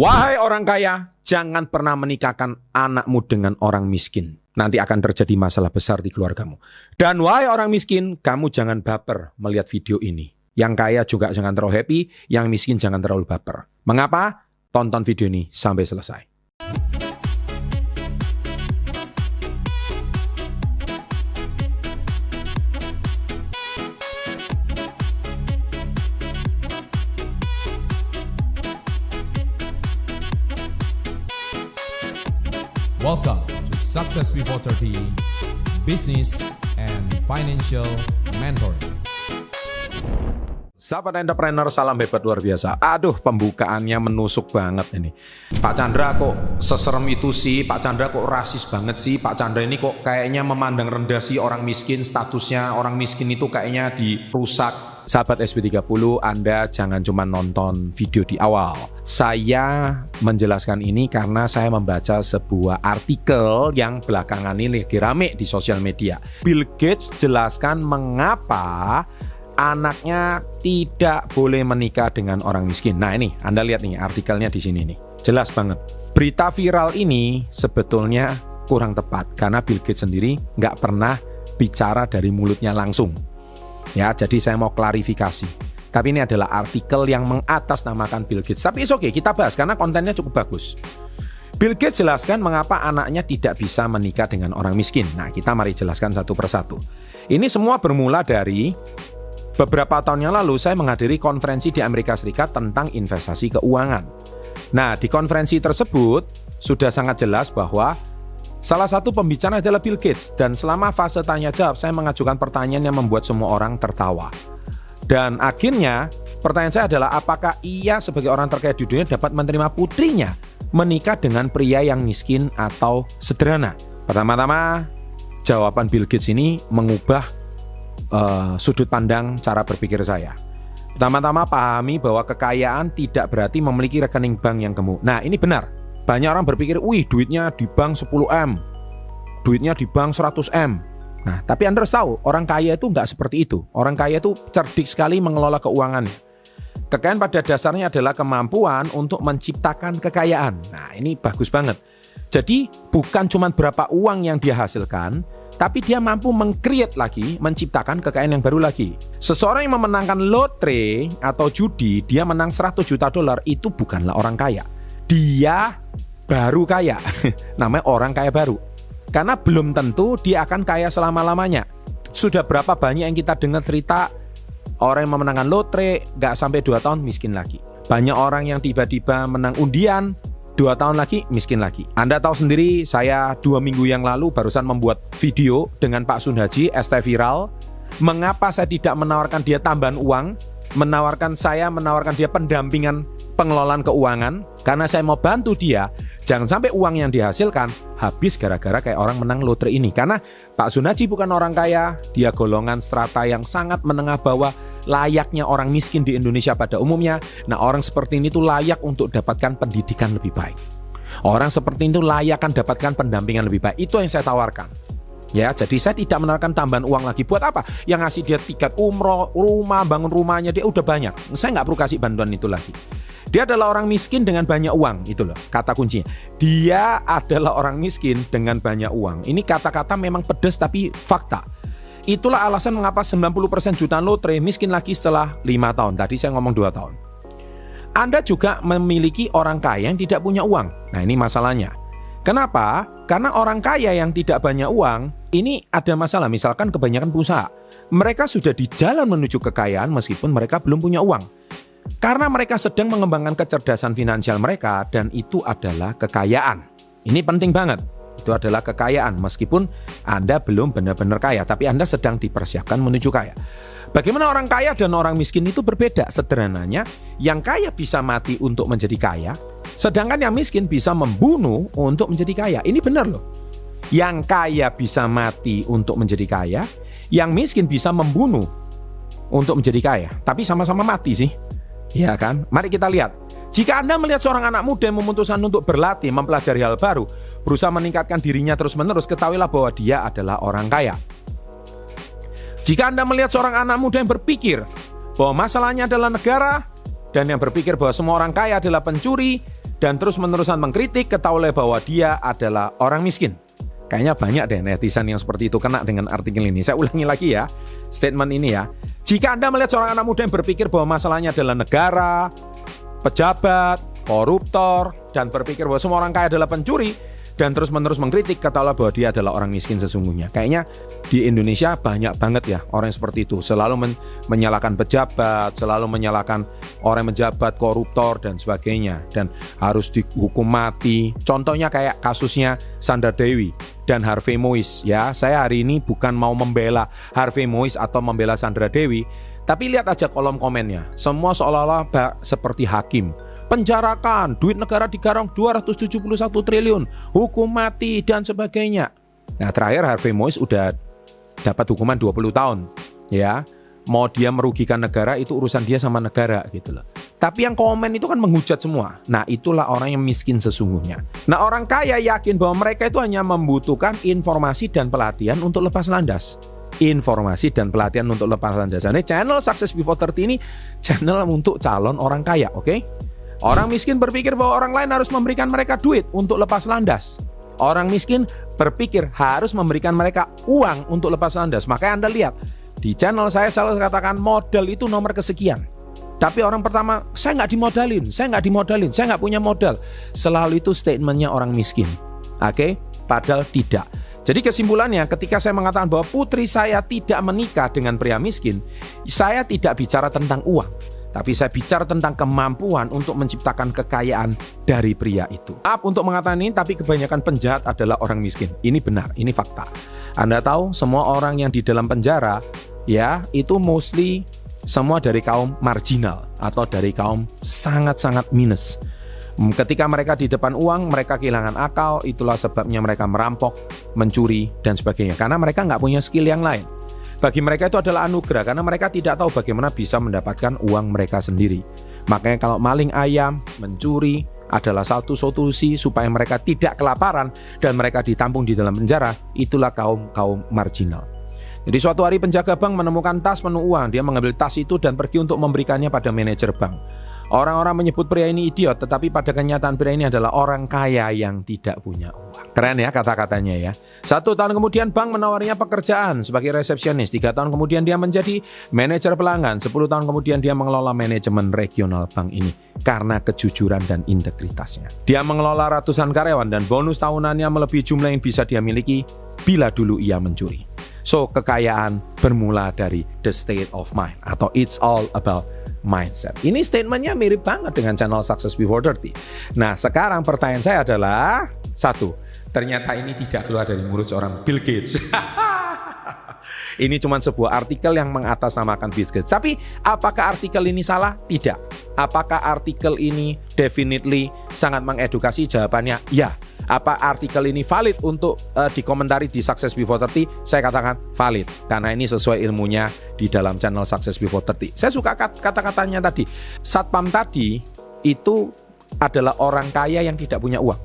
Wahai orang kaya, jangan pernah menikahkan anakmu dengan orang miskin. Nanti akan terjadi masalah besar di keluargamu. Dan wahai orang miskin, kamu jangan baper melihat video ini. Yang kaya juga jangan terlalu happy, yang miskin jangan terlalu baper. Mengapa? Tonton video ini sampai selesai. Welcome to Success Before 30 Business and Financial Mentoring. Sahabat entrepreneur, salam hebat luar biasa. Aduh, pembukaannya menusuk banget ini. Pak Chandra kok seserem itu sih? Pak Chandra kok rasis banget sih? Pak Chandra ini kok kayaknya memandang rendah sih orang miskin, statusnya orang miskin itu kayaknya dirusak. Sahabat SB30, Anda jangan cuma nonton video di awal. Saya menjelaskan ini karena saya membaca sebuah artikel yang belakangan ini lagi rame di sosial media. Bill Gates jelaskan mengapa anaknya tidak boleh menikah dengan orang miskin. Nah ini, Anda lihat nih artikelnya di sini nih. Jelas banget. Berita viral ini sebetulnya kurang tepat karena Bill Gates sendiri nggak pernah bicara dari mulutnya langsung. Ya, jadi saya mau klarifikasi. Tapi ini adalah artikel yang mengatasnamakan Bill Gates. Tapi oke, kita bahas karena kontennya cukup bagus. Bill Gates jelaskan mengapa anaknya tidak bisa menikah dengan orang miskin. Nah, kita mari jelaskan satu persatu. Ini semua bermula dari beberapa tahun yang lalu saya menghadiri konferensi di Amerika Serikat tentang investasi keuangan. Nah, di konferensi tersebut sudah sangat jelas bahwa salah satu pembicara adalah Bill Gates. Dan selama fase tanya jawab saya mengajukan pertanyaan yang membuat semua orang tertawa. Dan akhirnya pertanyaan saya adalah apakah ia sebagai orang terkaya di dunia dapat menerima putrinya menikah dengan pria yang miskin atau sederhana. Pertama-tama jawaban Bill Gates ini mengubah sudut pandang cara berpikir saya. Pertama-tama pahami bahwa kekayaan tidak berarti memiliki rekening bank yang gemuk. Nah ini benar. Banyak orang berpikir, wih duitnya di bank 10M, duitnya di bank 100M. Nah, tapi Anda harus tahu, orang kaya itu nggak seperti itu. Orang kaya itu cerdik sekali mengelola keuangannya. Kekayaan pada dasarnya adalah kemampuan untuk menciptakan kekayaan. Nah, ini bagus banget. Jadi, bukan cuma berapa uang yang dia hasilkan, tapi dia mampu meng-create lagi, menciptakan kekayaan yang baru lagi. Seseorang yang memenangkan lotre atau judi, dia menang $100 juta, itu bukanlah orang kaya. Dia baru kaya, namanya orang kaya baru. Karena belum tentu dia akan kaya selama-lamanya. Sudah berapa banyak yang kita dengar cerita orang yang memenangkan lotre gak sampai 2 tahun miskin lagi. Banyak orang yang tiba-tiba menang undian 2 tahun lagi miskin lagi. Anda tahu sendiri, saya 2 minggu yang lalu barusan membuat video dengan Pak Sun Haji, ST Viral. Mengapa saya tidak menawarkan dia tambahan uang, menawarkan dia pendampingan pengelolaan keuangan, karena saya mau bantu dia jangan sampai uang yang dihasilkan habis gara-gara kayak orang menang lotre ini. Karena Pak Sunaji bukan orang kaya, dia golongan strata yang sangat menengah bawah, layaknya orang miskin di Indonesia pada umumnya. Nah orang seperti ini tuh layak untuk dapatkan pendidikan lebih baik. Orang seperti itu layak kan dapatkan pendampingan lebih baik. Itu yang saya tawarkan. Ya, jadi saya tidak menawarkan tambahan uang lagi. Buat apa? Yang ngasih dia tiket umroh, rumah, bangun rumahnya dia udah banyak. Saya nggak perlu kasih bantuan itu lagi. Dia adalah orang miskin dengan banyak uang, itu loh kata kuncinya. Dia adalah orang miskin dengan banyak uang. Ini kata-kata memang pedas tapi fakta. Itulah alasan mengapa 90% jutaan lotre miskin lagi setelah 5 tahun. Tadi saya ngomong 2 tahun. Anda juga memiliki orang kaya yang tidak punya uang. Nah ini masalahnya. Kenapa? Karena orang kaya yang tidak banyak uang, ini ada masalah. Misalkan kebanyakan pengusaha, mereka sudah di jalan menuju kekayaan meskipun mereka belum punya uang. Karena mereka sedang mengembangkan kecerdasan finansial mereka dan itu adalah kekayaan. Ini penting banget. Itu adalah kekayaan meskipun Anda belum benar-benar kaya, tapi Anda sedang dipersiapkan menuju kaya. Bagaimana orang kaya dan orang miskin itu berbeda? Sederhananya, yang kaya bisa mati untuk menjadi kaya, sedangkan yang miskin bisa membunuh untuk menjadi kaya. Ini benar loh. Yang kaya bisa mati untuk menjadi kaya, yang miskin bisa membunuh untuk menjadi kaya. Tapi sama-sama mati sih. Ya kan? Mari kita lihat. Jika Anda melihat seorang anak muda yang memutuskan untuk berlatih, mempelajari hal baru, berusaha meningkatkan dirinya terus-menerus, ketahuilah bahwa dia adalah orang kaya. Jika Anda melihat seorang anak muda yang berpikir bahwa masalahnya adalah negara, dan yang berpikir bahwa semua orang kaya adalah pencuri, dan terus-menerusan mengkritik, ketahuilah bahwa dia adalah orang miskin. Kayaknya banyak deh netizen yang seperti itu kena dengan artikel ini. Saya ulangi lagi ya, statement ini ya. Jika Anda melihat seorang anak muda yang berpikir bahwa masalahnya adalah negara, pejabat, koruptor, dan berpikir bahwa semua orang kaya adalah pencuri, dan terus-menerus mengkritik, katalah bahwa dia adalah orang miskin sesungguhnya. Kayaknya di Indonesia banyak banget ya orang yang seperti itu. Selalu menyalahkan pejabat, selalu menyalahkan orang menjabat, koruptor, dan sebagainya. Dan harus dihukum mati. Contohnya kayak kasusnya Sandra Dewi dan Harvey Mois. Ya, saya hari ini bukan mau membela Harvey Mois atau membela Sandra Dewi, tapi lihat aja kolom komennya. Semua seolah-olah seperti hakim. Penjarakan, duit negara digarong 271 triliun, hukum mati, dan sebagainya. Nah, terakhir Harvey Mois udah dapat hukuman 20 tahun. Ya, mau dia merugikan negara itu urusan dia sama negara gitu loh. Tapi yang komen itu kan menghujat semua. Nah, itulah orang yang miskin sesungguhnya. Nah, orang kaya yakin bahwa mereka itu hanya membutuhkan informasi dan pelatihan untuk lepas landas. Informasi dan pelatihan untuk lepas landas. Ini channel Success Before 30 ini channel untuk calon orang kaya, oke? Orang miskin berpikir bahwa orang lain harus memberikan mereka duit untuk lepas landas. Orang miskin berpikir harus memberikan mereka uang untuk lepas landas. Makanya Anda lihat, di channel saya selalu katakan modal itu nomor kesekian. Tapi orang pertama, saya nggak dimodalin, saya nggak punya modal. Selalu itu statementnya orang miskin. Oke? Padahal tidak. Jadi kesimpulannya, ketika saya mengatakan bahwa putri saya tidak menikah dengan pria miskin, saya tidak bicara tentang uang, tapi saya bicara tentang kemampuan untuk menciptakan kekayaan dari pria itu. Maaf untuk mengatakan ini, tapi kebanyakan penjahat adalah orang miskin. Ini benar, ini fakta. Anda tahu semua orang yang di dalam penjara, ya, itu mostly semua dari kaum marginal atau dari kaum sangat-sangat minus. Ketika mereka di depan uang, mereka kehilangan akal, itulah sebabnya mereka merampok, mencuri, dan sebagainya. Karena mereka nggak punya skill yang lain. Bagi mereka itu adalah anugerah, karena mereka tidak tahu bagaimana bisa mendapatkan uang mereka sendiri. Makanya kalau maling ayam, mencuri, adalah satu solusi supaya mereka tidak kelaparan dan mereka ditampung di dalam penjara, itulah kaum marginal. Jadi suatu hari penjaga bank menemukan tas penuh uang, dia mengambil tas itu dan pergi untuk memberikannya pada manajer bank. Orang-orang menyebut pria ini idiot, tetapi pada kenyataan pria ini adalah orang kaya yang tidak punya uang. Keren ya kata-katanya ya. 1 tahun kemudian bank menawarinya pekerjaan sebagai resepsionis. 3 tahun kemudian dia menjadi manajer pelanggan. 10 tahun kemudian dia mengelola manajemen regional bank ini karena kejujuran dan integritasnya. Dia mengelola ratusan karyawan dan bonus tahunannya melebihi jumlah yang bisa dia miliki bila dulu ia mencuri. So, kekayaan bermula dari the state of mind atau it's all about mindset. Ini statementnya mirip banget dengan channel Success Before 30. Nah, sekarang pertanyaan saya adalah, 1, ternyata ini tidak keluar dari mulut seorang Bill Gates. Ini cuma sebuah artikel yang mengatasnamakan Bill Gates. Tapi apakah artikel ini salah? Tidak. Apakah artikel ini definitely sangat mengedukasi? Jawabannya ya. Apa artikel ini valid untuk dikomentari di Success Before 30? Saya katakan valid, karena ini sesuai ilmunya di dalam channel Success Before 30. Saya suka kata-katanya tadi. Satpam tadi itu adalah orang kaya yang tidak punya uang.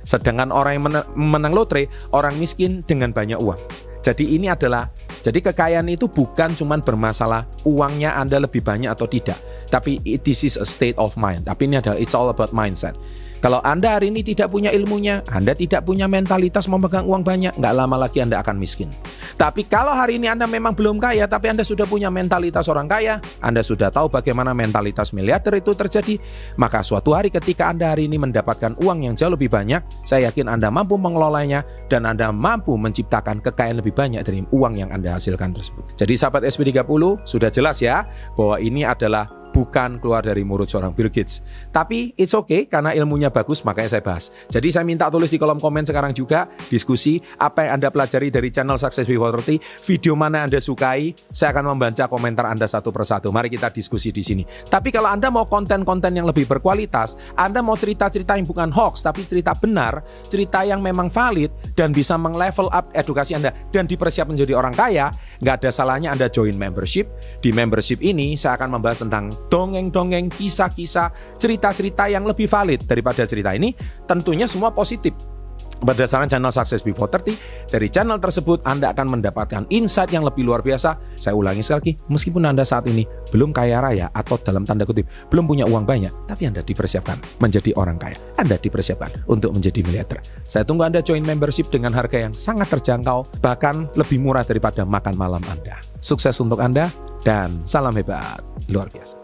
Sedangkan orang yang menang lotre, orang miskin dengan banyak uang. Jadi kekayaan itu bukan cuma bermasalah uangnya Anda lebih banyak atau tidak, tapi this is a state of mind. Tapi ini adalah it's all about mindset. Kalau Anda hari ini tidak punya ilmunya, Anda tidak punya mentalitas memegang uang banyak, nggak lama lagi Anda akan miskin. Tapi kalau hari ini Anda memang belum kaya, tapi Anda sudah punya mentalitas orang kaya, Anda sudah tahu bagaimana mentalitas miliarder itu terjadi, maka suatu hari ketika Anda hari ini mendapatkan uang yang jauh lebih banyak, saya yakin Anda mampu mengelolanya dan Anda mampu menciptakan kekayaan lebih banyak dari uang yang Anda hasilkan tersebut. Jadi sahabat SP30, sudah jelas ya bahwa ini adalah bukan keluar dari mulut seorang Bill Gates. Tapi it's okay, karena ilmunya bagus, makanya saya bahas. Jadi saya minta tulis di kolom komen sekarang juga, diskusi apa yang Anda pelajari dari channel Success Before 30, video mana Anda sukai, saya akan membaca komentar Anda satu persatu. Mari kita diskusi di sini. Tapi kalau Anda mau konten-konten yang lebih berkualitas, Anda mau cerita-cerita yang bukan hoax, tapi cerita benar, cerita yang memang valid, dan bisa meng-level up edukasi Anda, dan dipersiap menjadi orang kaya, nggak ada salahnya Anda join membership. Di membership ini, saya akan membahas tentang dongeng-dongeng, kisah-kisah, cerita-cerita yang lebih valid daripada cerita ini. Tentunya semua positif. Berdasarkan channel Success Before 30, dari channel tersebut Anda akan mendapatkan insight yang lebih luar biasa. Saya ulangi sekali lagi, meskipun Anda saat ini belum kaya raya atau dalam tanda kutip belum punya uang banyak, tapi Anda dipersiapkan menjadi orang kaya. Anda dipersiapkan untuk menjadi miliarder. Saya tunggu Anda join membership dengan harga yang sangat terjangkau, bahkan lebih murah daripada makan malam Anda. Sukses untuk Anda dan salam hebat luar biasa.